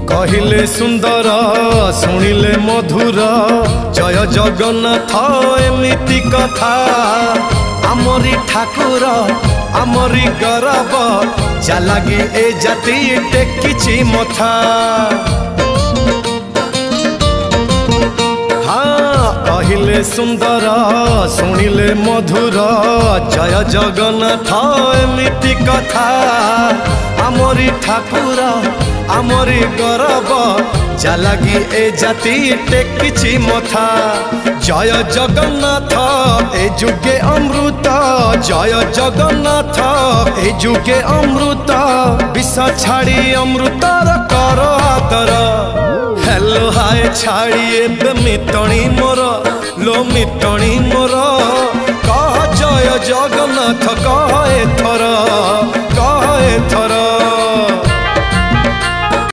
कहिले सुंदर शुणिले मधुर जय जगन्नाथ एमिति कथा आमरी ठाकुर आमरी गौरव जालागी ए जाति टेकिछि मथा। हाँ कहिले सुंदर शुणिले मधुर जय जगन्नाथ एमिति कथा आमरी ठाकुर आमरी गौरव जालागी ए जाति टेकिछि मथा। जय जगन्नाथ ए जुगे अमृत जय जगन्नाथ ए जुगे अमृत विष छाड़ी अमृतर कर आदर। हेलो हाय छाड़ी एबे मितणी मोर लो मितणी मोर